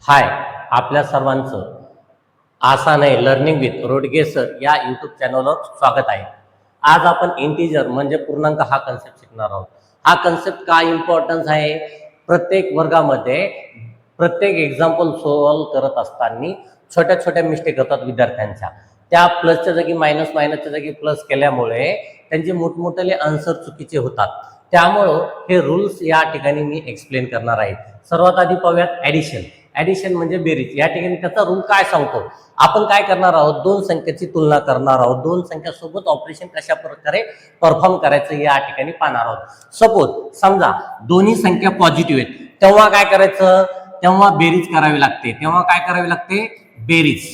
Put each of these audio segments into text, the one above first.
हाय, आपल्या सर्वांचं आसान आहे लर्निंग विथ रोडगे सर या यूट्यूब चॅनलवर स्वागत आहे. आज आपण इंटिजर म्हणजे पूर्णांक हा कन्सेप्ट शिकणार आहोत. हा कन्सेप्ट का इम्पॉर्टन्स आहे? प्रत्येक वर्गामध्ये प्रत्येक एक्झाम्पल सॉल्व करत असताना छोट्या छोट्या मिस्टेक होतात विद्यार्थ्यांच्या. त्या प्लसच्या जागी मायनस, मायनसच्या जागी प्लस केल्यामुळे त्यांचे मोठमोठे आन्सर चुकीचे होतात. त्यामुळं हे रूल्स या ठिकाणी मी एक्सप्लेन करणार आहे. सर्वात आधी पाहूयात ॲडिशन. ॲडिशन म्हणजे बेरीज. या ठिकाणी त्याचा रूल काय सांगतो? आपण काय करणार आहोत? दोन संख्येची तुलना करणार आहोत. दोन संख्यासोबत ऑपरेशन कशा प्रकारे परफॉर्म करायचं या ठिकाणी पाहणार आहोत. सपोज समजा दोन्ही संख्या पॉझिटिव्ह आहेत, तेव्हा काय करायचं? तेव्हा बेरीज करावी लागते. तेव्हा काय करावी लागते? बेरीज.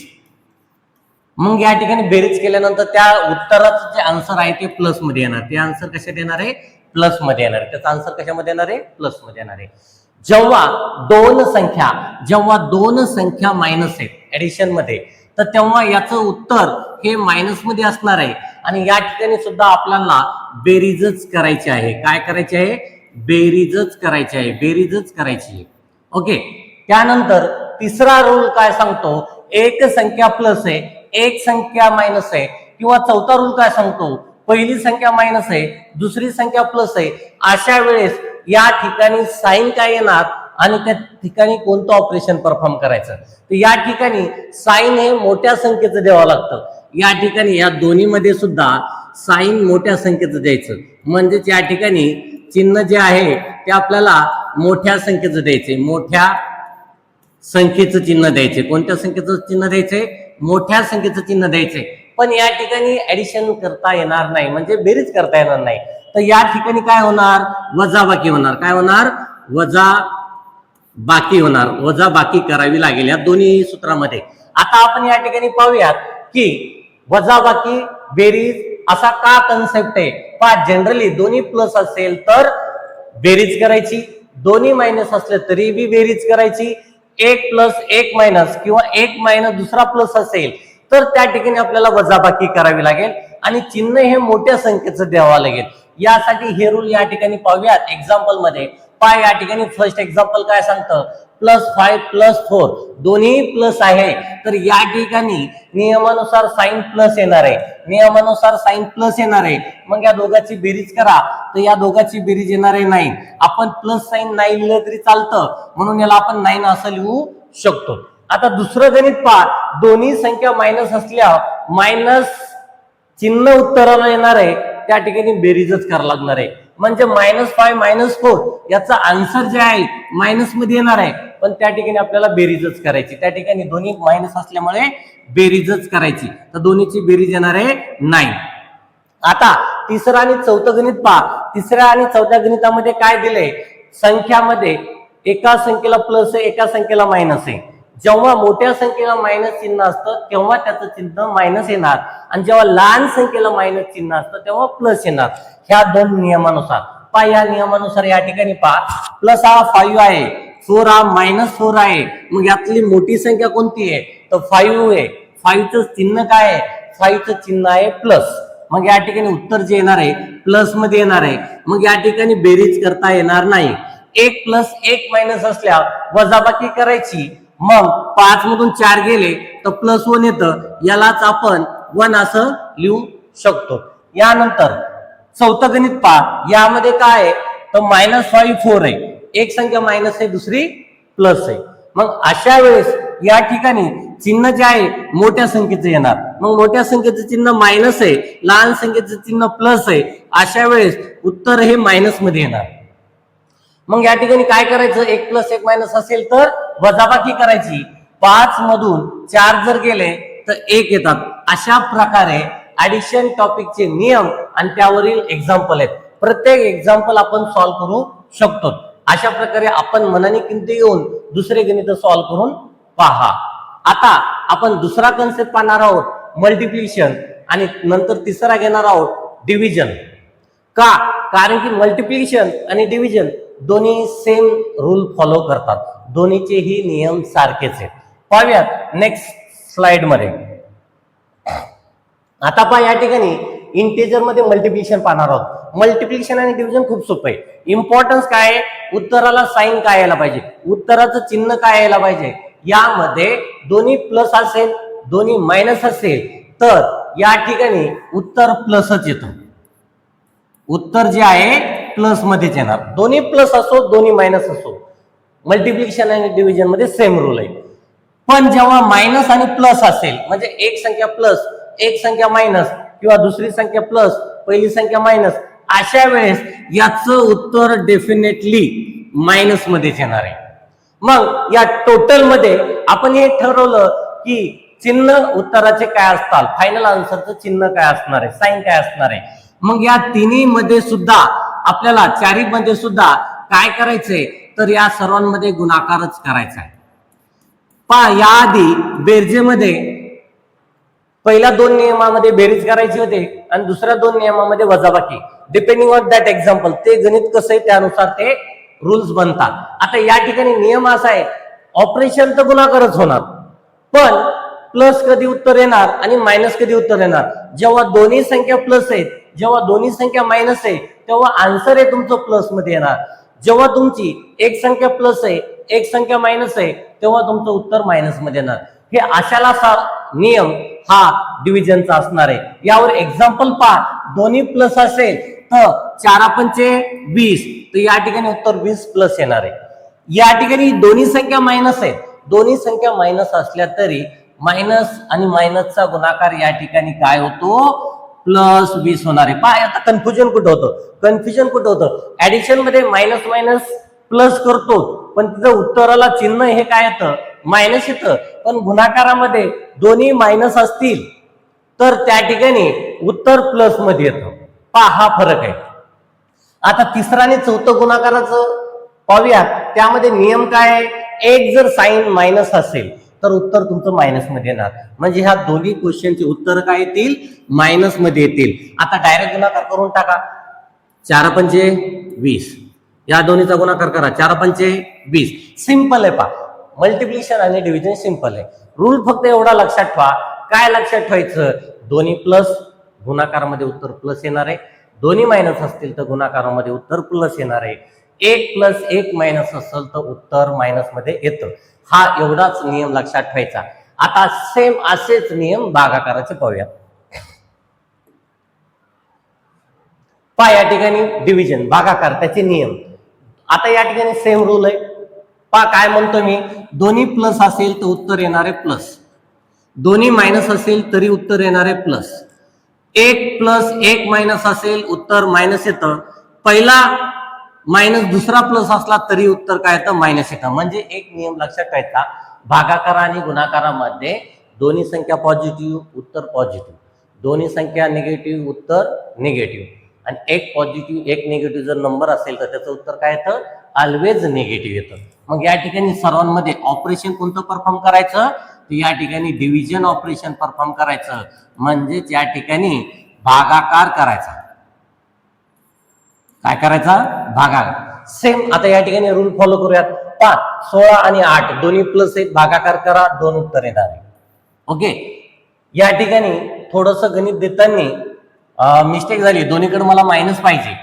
मग या ठिकाणी बेरीज केल्यानंतर त्या उत्तराचं जे आन्सर आहे ते प्लस मध्ये येणार. ते आन्सर कशात येणार आहे? प्लस मध्ये येणार. त्याचा आन्सर कशामध्ये येणार आहे? प्लस मध्ये येणार आहे. जेव्हा दोन संख्या मायनस आहेत ऍडिशन मध्ये, तर तेव्हा याचं उत्तर हे मायनस मध्ये असणार आहे. आणि या ठिकाणी सुद्धा आपल्याला बेरीजच करायची आहे. काय करायची आहे? बेरीजच करायची आहे. बेरीजच करायची आहे. ओके. त्यानंतर तिसरा रूल काय सांगतो? एक संख्या प्लस आहे, एक संख्या मायनस आहे. किंवा चौथा रूल काय सांगतो? पहिली संख्या मायनस आहे, दुसरी संख्या प्लस आहे. अशा वेळेस या ठिकाणी साइन काय येणार आणि त्या ठिकाणी कोणतं ऑपरेशन परफॉर्म करायचं? तर या ठिकाणी साइन हे मोठ्या संख्येचं द्यावं लागतं. या ठिकाणी या दोन्हीमध्ये सुद्धा साइन मोठ्या संख्येचं द्यायचं. म्हणजेच या ठिकाणी चिन्ह जे आहे ते आपल्याला मोठ्या संख्येचं द्यायचे. मोठ्या संख्येचं चिन्ह द्यायचे. कोणत्या संख्येचं चिन्ह द्यायचे? मोठ्या संख्येचं चिन्ह द्यायचे. पण या ठिकाणी ऍडिशन करता येणार नाही, म्हणजे बेरीज करता येणार नाही. तर या ठिकाणी काय होणार? वजाबाकी होणार. काय होणार? वजाबाकी होणार. वजाबाकी करावी लागेल या दोन्ही सूत्रामध्ये. आता आपण या ठिकाणी पाहूयात की वजाबाकी बेरीज असा का कन्सेप्ट आहे. पण जनरली दोन्ही प्लस असेल तर बेरीज करायची, दोन्ही मायनस असले तरी बी बेरीज करायची. एक प्लस एक मायनस किंवा एक मायनस दुसरा प्लस असेल तर त्या ठिकाणी आपल्याला वजाबाकी करावी लागेल आणि चिन्ह हे मोठ्या संख्येचं द्यावं लागेल. यासाठी हे रूल या ठिकाणी पाहूयात एक्झाम्पल मध्ये. पाय या ठिकाणी फर्स्ट एक्झाम्पल काय सांगतं? +5 +4 दोन्ही प्लस आहे, तर या ठिकाणी नियमानुसार साइन प्लस येणार आहे. नियमानुसार साइन प्लस येणार आहे. मग या दोघांची बेरीज करा, तर या दोघांची बेरीज येणार आहे 9. आपण प्लस साइन 9 लिहिलं तरी चालतं, म्हणून याला आपण 9 असं लिहू शकतो. आता दुसरं गणित पहा. दोन्ही संख्या मायनस असल्या मायनस चिन्ह उत्तराला येणार आहे, त्या ठिकाणी बेरीजच करावं लागणार आहे. म्हणजे -5 -4 याचा आन्सर जे आहे मायनस मध्ये येणार आहे, पण त्या ठिकाणी आपल्याला बेरीजच करायची. त्या ठिकाणी दोन्ही मायनस असल्यामुळे बेरीजच करायची. तर दोन्हीची बेरीज येणार आहे 9. आता तिसरं आणि चौथं गणित पहा. तिसऱ्या आणि चौथ्या गणितामध्ये काय दिलंय? संख्यामध्ये एका संख्येला प्लस आहे, एका संख्येला मायनस आहे. जेव्हा मोठ्या संख्येला मायनस चिन्ह असतं तेव्हा त्याचं चिन्ह मायनस येणार, आणि जेव्हा लहान संख्येला मायनस चिन्ह असतं तेव्हा प्लस येणार. ह्या दोन नियमानुसार पहा. या नियमानुसार या ठिकाणी पहा, प्लस हा 5 आहे, 4 हा -4 आहे. मग यातली मोठी संख्या कोणती आहे? तर 5 आहे. 5चं चिन्ह काय आहे? 5चं चिन्ह आहे प्लस. मग या ठिकाणी उत्तर जे येणार आहे प्लस मध्ये येणार आहे. मग या ठिकाणी बेरीज करता येणार नाही. 1 + 1 मायनस असल्या वजाबाकी करायची. मग 5 मधून 4 गेले तर +1 येतं. यालाच आपण 1 असं लिहू शकतो. यानंतर चौथं गणित पहा. यामध्ये काय आहे? तर -5 4 आहे. एक संख्या मायनस आहे, दुसरी प्लस आहे. मग अशा वेळेस या ठिकाणी चिन्ह जे आहे मोठ्या संख्येचं येणार. मग मोठ्या संख्येचं चिन्ह मायनस आहे, लहान संख्येचं चिन्ह प्लस आहे. अशा वेळेस उत्तर हे मायनस मध्ये येणार. मग या ठिकाणी काय करायचं? 1 + 1 मायनस असेल तर वजाबाकी करायची. 5 मधून 4 जर गेले तर 1 येतात. अशा प्रकारे ऍडिशन टॉपिकचे नियम आणि त्यावरील एक्झाम्पल आहेत. प्रत्येक एक्झाम्पल आपण सॉल्व्ह करू शकतो. अशा प्रकारे आपण मनाने किमती घेऊन दुसरे गणित सॉल्व्ह करून पहा. आता आपण दुसरा कन्सेप्ट पाहणार आहोत, मल्टिप्लिकेशन, आणि नंतर तिसरा घेणार आहोत डिव्हिजन. का? कारण की मल्टिप्लिकेशन आणि डिव्हिजन दोन्ही सेम रूल फॉलो करतात. दोन्हीचेही नियम सारखेच आहेत. पाहूयात नेक्स्ट स्लाइड मध्ये. आता पहा या ठिकाणी इंटिजर मध्ये मल्टिप्लिकेशन पाहणार आहोत. मल्टिप्लिकेशन आणि डिव्हिजन खूप सोपं आहे. इम्पॉर्टन्स काय आहे? उत्तराला साइन काय यायला पाहिजे, उत्तराचं चिन्ह काय यायला पाहिजे, यामध्ये दोन्ही प्लस असेल दोन्ही मायनस असेल तर या ठिकाणी उत्तर प्लसच येतं. उत्तर जे आहे प्लस मध्येच येणार. दोन्ही प्लस असो दोन्ही मायनस असो, मल्टिप्लिकेशन आणि डिव्हिजन मध्ये सेम रूल आहे. पण जेव्हा मायनस आणि प्लस असेल म्हणजे एक संख्या प्लस एक संख्या मायनस किंवा दुसरी संख्या प्लस पहिली संख्या मायनस, अशा वेळेस याचं उत्तर डेफिनेटली मायनस मध्येच येणार आहे. मग या टोटल मध्ये आपण हे ठरवलं की चिन्ह उत्तराचे काय असतात, फायनल आन्सरचं चिन्ह काय असणार आहे, साइन काय असणार आहे. मग या तिन्ही मध्ये सुद्धा आपल्याला चारी मध्ये सुद्धा काय करायचंय तर या सर्वांमध्ये गुणाकारच करायचा आहे. पहा याआधी बेरजेमध्ये पहिल्या दोन नियमामध्ये बेरीज करायची होते आणि दुसऱ्या दोन नियमामध्ये वजाबाकी, डिपेंडिंग ऑन दॅट एक्झाम्पल. ते गणित कसं आहे त्यानुसार ते रूल्स बनतात. आता या ठिकाणी नियम असा आहे ऑपरेशन तर गुणाकारच होणार, पण प्लस कधी उत्तर येणार आणि मायनस कधी उत्तर येणार. जेव्हा दोन्ही संख्या प्लस आहेत जेव्हा दोन्ही संख्या मायनस आहे तेव्हा आन्सर आहे तुमचं प्लस मध्ये येणार. जेव्हा तुमची एक संख्या प्लस आहे एक संख्या मायनस आहे तेव्हा तुमचं उत्तर मायनस मध्ये येणार. हे अशाला नियम हा डिव्हिजनचा असणार आहे. यावर एक्झाम्पल पहा. दोन्ही प्लस असेल तर 4×5 = 20 तर या ठिकाणी उत्तर 20 प्लस येणार आहे. या ठिकाणी दोन्ही संख्या मायनस आहे, दोन्ही संख्या मायनस असल्या तरी मायनस आणि मायनसचा गुणाकार या ठिकाणी काय होतो +20 होणार आहे. पहा आता कन्फ्युजन कुठं होतं, कन्फ्युजन कुठं होतं, ऍडिशन मध्ये मायनस मायनस प्लस करतो पण तिथं उत्तराला चिन्ह हे काय येतं मायनस येतं, पण गुणाकारामध्ये दोन्ही मायनस असतील तर त्या ठिकाणी उत्तर प्लस मध्ये येतं. पहा हा फरक आहे. आता तिसरा आणि चौथं गुणाकाराचं पाहूया. त्यामध्ये नियम काय आहे, एक जर साइन मायनस असेल तर उत्तर तुमचं मायनस मध्ये येणार. म्हणजे ह्या दोन्ही क्वेश्चनचे उत्तर काय येतील मायनस मध्ये येतील. आता डायरेक्ट गुणाकार करून टाका. 4×5 या दोन्हीचा गुणाकार करा. 4×5 सिंपल आहे. पहा मल्टिप्लिकेशन आणि डिव्हिजन सिंपल आहे. रूल फक्त एवढा लक्षात ठेवा. काय लक्षात ठेवायचं, दोन्ही प्लस गुणाकारामध्ये उत्तर प्लस येणार आहे, दोन्ही मायनस असतील तर गुणाकारामध्ये उत्तर प्लस येणार आहे, 1+1 मायनस असेल तर उत्तर मायनस मध्ये येतं. हा एवढाच नियम लक्षात ठेवायचा. आता सेम असेच नियम भागाकाराचे पाहूया. पहा या ठिकाणी डिव्हिजन भागाकार त्याचे नियम. आता या ठिकाणी सेम रूल आहे. पहा काय म्हणतो मी, दोन्ही प्लस असेल तर उत्तर येणारे प्लस, दोन्ही मायनस असेल तरी उत्तर येणारे प्लस, 1+1 मायनस असेल उत्तर मायनस येतं, पहिला मायनस दुसरा प्लस असला तरी उत्तर काय येतं मायनस येतं. म्हणजे एक नियम लक्षात ठेवायचा, भागाकार आणि गुणाकारामध्ये दोन्ही संख्या पॉझिटिव्ह उत्तर पॉझिटिव्ह, दोन्ही संख्या निगेटिव्ह उत्तर निगेटिव्ह, आणि एक पॉझिटिव्ह एक निगेटिव्ह जर नंबर असेल तर त्याचं उत्तर काय येतं ऑलवेज निगेटिव्ह येतं. मग या ठिकाणी सर्वांमध्ये ऑपरेशन कोणतं परफॉर्म करायचं, तर या ठिकाणी डिव्हिजन ऑपरेशन परफॉर्म करायचं, म्हणजेच या ठिकाणी भागाकार करायचा. काय करायचा भागाकार. सेम आता या ठिकाणी रूल फॉलो करूयात. 16 आणि 8 दोन्ही प्लस आहेत, भागाकार करा, 2 उत्तर येणार आहे. ओके. या ठिकाणी थोडस गणित देताना मिस्टेक झाली, दोन्हीकडे मला मायनस पाहिजे.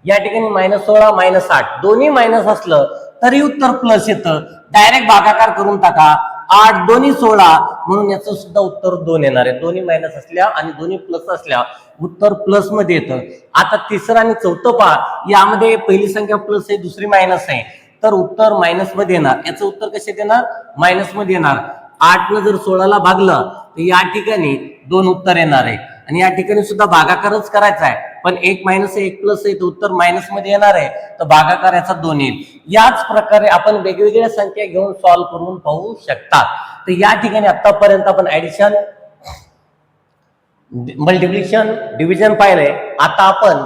या ठिकाणी -16 -8 दोन्ही मायनस असलं तरी उत्तर प्लस येतं. डायरेक्ट भागाकार करून टाका. 8 दोन्ही 16 म्हणून याचं सुद्धा उत्तर 2 येणार आहे. दोन्ही मायनस असल्या आणि दोन्ही प्लस असल्या उत्तर प्लस मध्ये येतं. आता तिसरं आणि चौथं पहा, यामध्ये पहिली संख्या प्लस आहे दुसरी मायनस आहे तर उत्तर मायनस मध्ये येणार. याचं उत्तर कशात येणार मायनस मध्ये येणार. 8 न जर 16 भागलं तर या ठिकाणी 2 उत्तर येणार आहे. आणि या ठिकाणी सुद्धा भागाकारच करायचा आहे, पण 1 मायनस आहे 1 प्लस आहे तर उत्तर मायनस मध्ये येणार आहे, तर भागाकार याचा 2 येईल. याच प्रकारे आपण वेगवेगळ्या संख्या घेऊन सॉल्व्ह करून पाहू शकतात. तर या ठिकाणी आतापर्यंत आपण ऍडिशन मल्टिप्लिकेशन डिव्हिजन पाहिलंय. आता आपण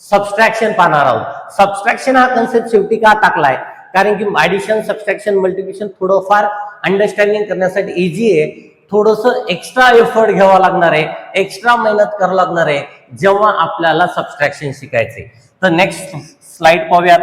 सबस्ट्रॅक्शन पाहणार आहोत. सबस्ट्रॅक्शन हा कन्सेप्ट शेवटी का टाकलाय, कारण की ऍडिशन सबस्ट्रॅक्शन मल्टिप्लिकेशन थोडंफार अंडरस्टँडिंग करण्यासाठी इझी आहे. थोडस एक्स्ट्रा एफर्ट घ्यावा लागणार आहे, एक्स्ट्रा मेहनत करावं लागणार आहे जेव्हा आपल्याला सबस्ट्रॅक्शन शिकायचे. तर नेक्स्ट स्लाइड पाहूयात.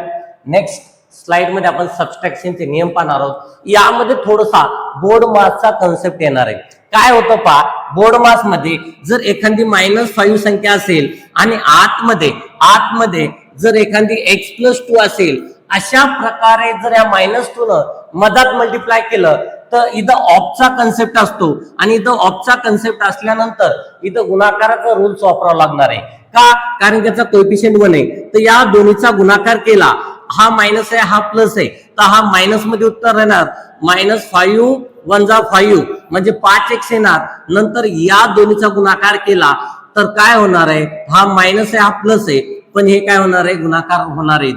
नेक्स्ट स्लाइड मध्ये आपण सबस्ट्रॅक्शनचे नियम पाहणार आहोत. यामध्ये थोडासा बोर्ड मासचा कन्सेप्ट येणार आहे. काय होतं पहा, बोर्ड मास मध्ये जर एखादी -5 संख्या असेल आणि आतमध्ये जर एखादी x+2 असेल, अशा प्रकारे जर या -2 न मधात मल्टिप्लाय केलं तर इथं ऑफचा कन्सेप्ट असतो आणि इथं ऑफचा कन्सेप्ट असल्यानंतर इथं गुणाकाराचा रूल्स वापरावा लागणार आहे का, कारण त्याचा कोएफिशियंट 1 आहे. तर या दोन्हीचा गुणाकार केला, हा मायनस आहे हा प्लस आहे, तर हा मायनस मध्ये उत्तर येणार -5 1 जा 5 म्हणजे 5x येणार. नंतर या दोन्हीचा गुणाकार केला तर काय होणार आहे, हा मायनस आहे हा प्लस आहे, पण हे काय होणार आहे गुणाकार होणार आहे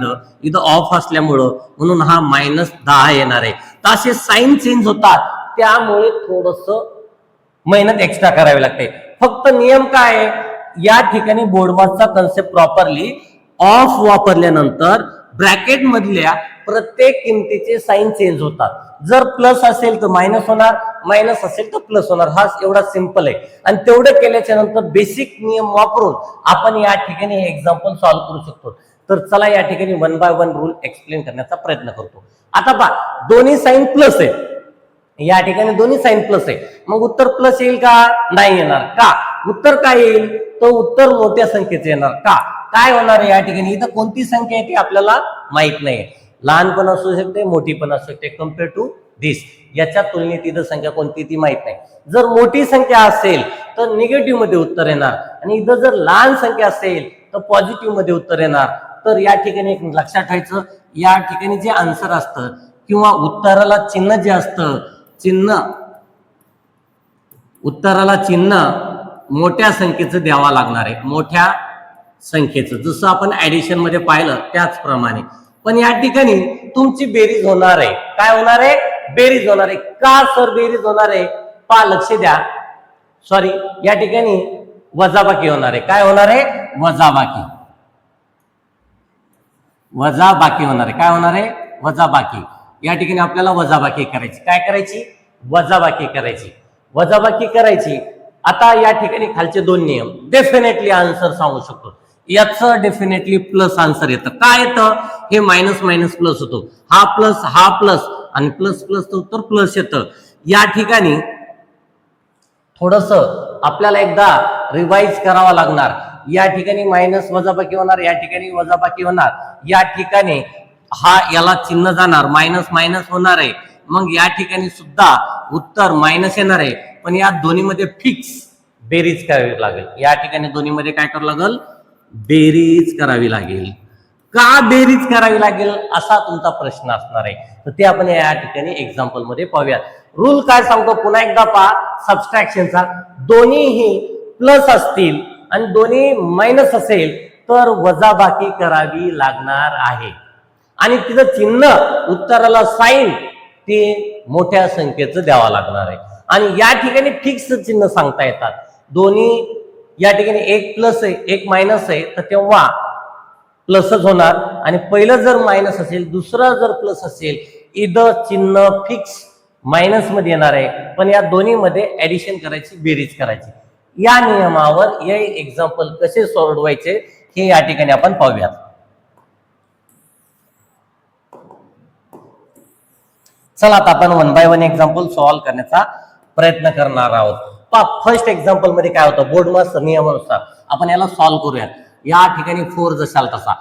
इथं ऑफ असल्यामुळं, म्हणून हा -10 येणार आहे. तर असे साइन चेंज होतात, त्यामुळे थोडस मेहनत एक्स्ट्रा करावी लागते. फक्त नियम काय आहे, या ठिकाणी बोर्डमासचा कन्सेप्ट प्रॉपरली ऑफ वापरल्यानंतर ब्रॅकेट मधल्या प्रत्येक किमतीचे साइन चेंज होतात. जर प्लस असेल तर मायनस होणार, मायनस असेल तर प्लस होणार, हा एवढा सिंपल आहे. आणि तेवढं केल्याच्या नंतर बेसिक नियम वापरून आपण या ठिकाणी हे एक्झाम्पल सॉल्व्ह करू शकतो. तर चला या ठिकाणी 1 बाय 1 रूल एक्सप्लेन करण्याचा प्रयत्न करतो. आता पहा, दोन्ही साइन प्लस आहे, या ठिकाणी दोन्ही साइन प्लस आहे, मग उत्तर प्लस येईल का, नाही येणार. का उत्तर काय येईल, तो उत्तर मोठ्या संख्येचे येणार. का काय होणार आहे, या ठिकाणी इथं कोणती संख्या आहे ती आपल्याला माहित नाही, लहान पण असू शकते मोठी पण असू शकते कम्पेअर टू दिस, याच्या तुलनेत इथं संख्या कोणती ती माहित नाही. जर मोठी संख्या असेल तर निगेटिव्ह मध्ये उत्तर येणार, आणि इथं जर लहान संख्या असेल तर पॉझिटिव्ह मध्ये उत्तर येणार. तर या ठिकाणी एक लक्षात ठेवायचं, या ठिकाणी जे आन्सर असतं किंवा उत्तराला चिन्ह जे असतं, उत्तराला चिन्ह मोठ्या संख्येचं द्यावा लागणार आहे, मोठ्या संख्येचं, जसं आपण ऍडिशन मध्ये पाहिलं त्याचप्रमाणे. पण या ठिकाणी तुमची बेरीज होणार आहे, काय होणार आहे, बेरीज होणार आहे. का सर बेरीज होणार आहे, पहा लक्ष द्या, सॉरी या ठिकाणी वजाबाकी होणार आहे. काय होणार आहे, वजाबाकी होणार आहे. काय होणार आहे, वजाबाकी. या ठिकाणी आपल्याला वजाबाकी करायची, काय करायची, वजाबाकी करायची. आता या ठिकाणी खालचे दोन नियम डेफिनेटली आन्सर सांगू शकतो. याचं डेफिनेटली प्लस आन्सर येतं. काय येतं, हे मायनस मायनस प्लस होतो, हा प्लस आणि प्लस तर उत्तर प्लस येतं. या ठिकाणी थोडस आपल्याला एकदा रिवाइज करावं लागणार. या ठिकाणी मायनस वजाबाकी होणार, या ठिकाणी वजाबाकी होणार, या ठिकाणी हा याला चिन्ह जाणार, मायनस मायनस होणार आहे, मग या ठिकाणी सुद्धा उत्तर मायनस येणार आहे. पण या दोन्हीमध्ये फिक्स बेरीज करावी लागेल. या ठिकाणी दोन्हीमध्ये काय करावं लागेल, बेरीज करावी लागेल. का बेरीज करावी लागेल असा तुमचा प्रश्न असणार आहे, तर ते आपण या ठिकाणी एक्झाम्पल मध्ये पाहूयात. रूल काय सांगतो पुन्हा एकदा पहा, सबस्ट्रॅक्शनचा. दोन्हीही प्लस असतील आणि दोन्ही मायनस असेल तर वजाबाकी करावी लागणार आहे, आणि तिचं चिन्ह उत्तराला साइन ते मोठ्या संख्येचं द्यावं लागणार आहे. आणि या ठिकाणी फिक्स चिन्ह सांगता येतात. दोन्ही या ठिकाणी एक प्लस आहे एक मायनस आहे, तर तेव्हा प्लसच होणार, आणि पहिलं जर मायनस असेल दुसरं जर प्लस असेल, इथं चिन्ह फिक्स मायनस मध्ये येणार आहे. पण या दोन्ही मध्ये ऍडिशन करायची, बेरीज करायची. या नियमावर हे एक्झाम्पल कसे सोडवायचे हे या ठिकाणी आपण पाहूयात. चला आता आपण 1 बाय 1 एक्झाम्पल सॉल्व्ह करण्याचा प्रयत्न करणार आहोत. फर्स्ट एक्झाम्पल मध्ये काय होतं, बोर्डमास नियमानुसार आपण याला सॉल्व्ह करूया. या ठिकाणी 4 जशाल तसा,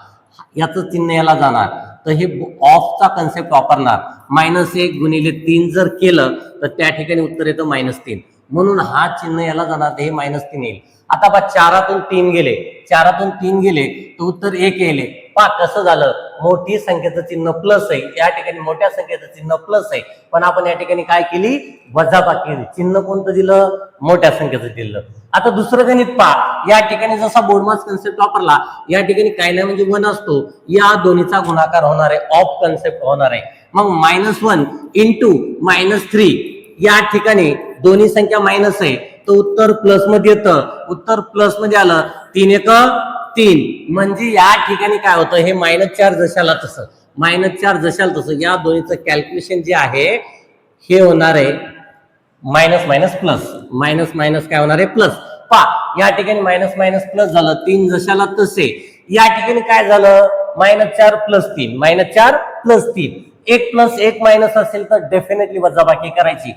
याचं चिन्ह याला जाणार, तर हे ऑफचा कन्सेप्ट वापरणार. -1 गुणिले 3 जर केलं तर त्या ठिकाणी उत्तर येतं -3, म्हणून हा चिन्ह याला जाणार, हे -3 येईल. आता पहा 4तून 3 गेले, 4तून 3 गेले तर उत्तर 1 येईल. पहा कसं झालं, मोठी संख्येचं चिन्ह प्लस आहे, या ठिकाणी मोठ्या संख्येचं चिन्ह प्लस आहे, पण आपण या ठिकाणी काय केली, वजाबाकी. चिन्ह कोणतं दिलं, मोठ्या संख्येचं दिलं. आता दुसरं गणित पहा, या ठिकाणी जसा बोर्डमास कन्सेप्ट वापरला, या ठिकाणी काय नाही म्हणजे 1 असतो, या दोन्हीचा गुणाकार होणार आहे, ऑफ कन्सेप्ट होणार आहे. मग -1 इंटू -3, या ठिकाणी दोन्ही संख्या मायनस आहे तर उत्तर प्लस मध्ये येतं. उत्तर प्लस मध्ये आलं, 3 1 3, म्हणजे या ठिकाणी काय होतं, हे -4 जशाला तसं, -4 जशाला तसं या दोन्हीचं कॅल्क्युलेशन जे आहे हे होणार आहे minus minus plus, minus minus काय होणार आहे प्लस. पहा या ठिकाणी मायनस मायनस प्लस झालं, 3 जशाला तसे. या ठिकाणी काय झालं, -4 + 3, -4 + 3, 1 + 1 मायनस असेल तर डेफिनेटली वजाबाकी करायची.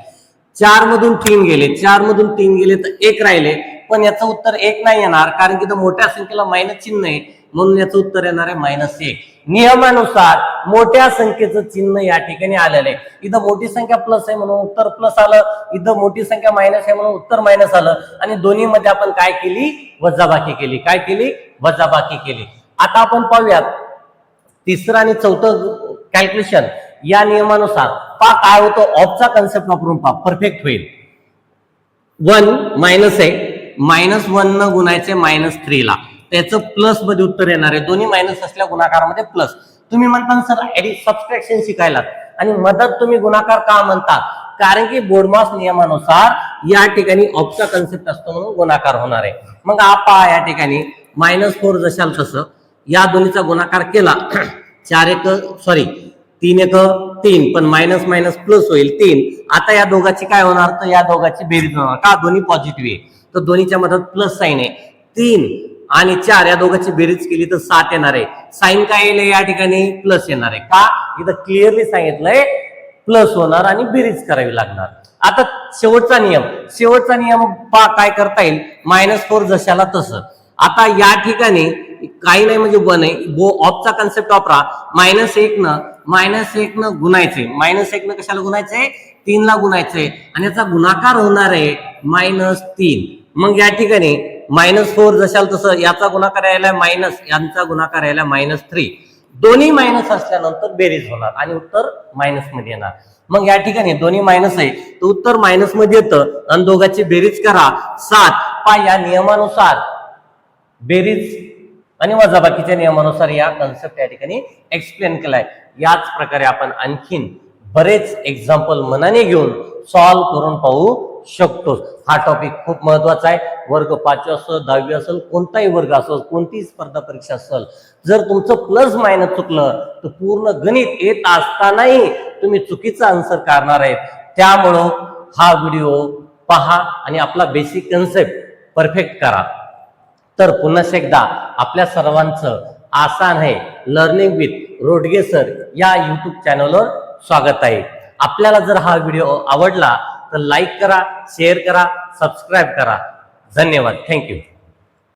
4 मधून 3 गेले, 4 मधून 3 गेले तर 1 राहिले, पण याचं उत्तर 1 नाही येणार, कारण की मोठ्या संख्येला मायनस चिन्ह आहे. म्हणून याचं उत्तर येणार आहे -1. नियमानुसार मोठ्या संख्येचं चिन्ह या ठिकाणी आलेलं आहे. इथं मोठी संख्या प्लस आहे म्हणून उत्तर प्लस आलं, इथं मोठी संख्या मायनस आहे म्हणून उत्तर मायनस आलं, आणि दोन्ही मध्ये आपण काय केली, वजाबाकी केली. काय केली, वजाबाकी केली. आता आपण पाहूयात तिसरं आणि चौथं कॅल्क्युलेशन. या नियमानुसार पहा काय होतं, ऑफचा कन्सेप्ट वापरून पहा, परफेक्ट होईल. 1 मायनस आहे, -1 न गुणायचे -3 ला, त्याचं प्लस मध्ये उत्तर येणार आहे. दोन्ही मायनस असल्या गुणाकारामध्ये प्लस. तुम्ही म्हणता सर सबस्ट्रॅक्शन शिकायला आणि मदत तुम्ही गुणाकार का म्हणता, कारण की बोर्डमास नियमानुसार या ठिकाणी ऑफचा कन्सेप्ट असतो म्हणून गुणाकार होणार आहे. मग आपण या ठिकाणी -4 जशाल तसं या दोन्हीचा गुणाकार केला, 3 1 3, पण मायनस मायनस प्लस होईल 3. आता या दोघांची काय होणार, तर या दोघांची बेरीज होणार. का, दोन्ही पॉझिटिव्ह आहे तर दोन्हीच्या मध्ये प्लस साईन आहे. 3 आणि 4 या दोघांची बेरीज केली तर 7 येणार आहे. साईन काय येईल या ठिकाणी, प्लस येणार आहे. का, इथं क्लिअरली सांगितलंय प्लस होणार आणि बेरीज करावी लागणार. आता शेवटचा नियम काय करता येईल, -4 जशाला तसं. आता या ठिकाणी काही नाही म्हणजे 1 आहे, ऑफचा कन्सेप्ट वापरा. -1 न गुणायचे, -1 न कशाला गुणायचे, 3 ला गुणायचे, आणि याचा गुणाकार होणार आहे -3. मग या ठिकाणी -4 जशाल तसं याचा गुणाकार यायला मायनस, यांचा गुणाकार यायला -3. दोन्ही मायनस असल्यानंतर बेरीज होणार आणि उत्तर मायनस मध्ये येणार. मग या ठिकाणी दोन्ही मायनस आहे तर उत्तर मायनस मध्ये येतं आणि दोघांची बेरीज करा 7. या नियमानुसार बेरीज आणि वजाबाकीच्या नियमानुसार या कन्सेप्ट या ठिकाणी एक्सप्लेन केलाय. याच प्रकारे आपण आणखीन बरेच एक्झाम्पल मनाने घेऊन सॉल्व्ह करून पाहू शकतो. हा टॉपिक खूप महत्वाचा आहे. वर्ग 5 असेल, 10वी असेल, कोणताही वर्ग असेल, कोणतीही स्पर्धा परीक्षा असेल, जर तुमचं प्लस मायनस चुकलं तर पूर्ण गणित येत असतानाही तुम्ही चुकीचा आन्सर करणार आहेत. त्यामुळं हा व्हिडिओ पहा आणि आपला बेसिक कन्सेप्ट परफेक्ट करा. तर पुन्हा एकदा आपल्या सर्वांचं आसान आहे लर्निंग विथ रोडगे सर या युट्यूब चॅनलवर स्वागत आहे. आपल्याला जर हा व्हिडिओ आवडला तर लाईक करा, शेअर करा, सबस्क्राईब करा. धन्यवाद. थँक्यू.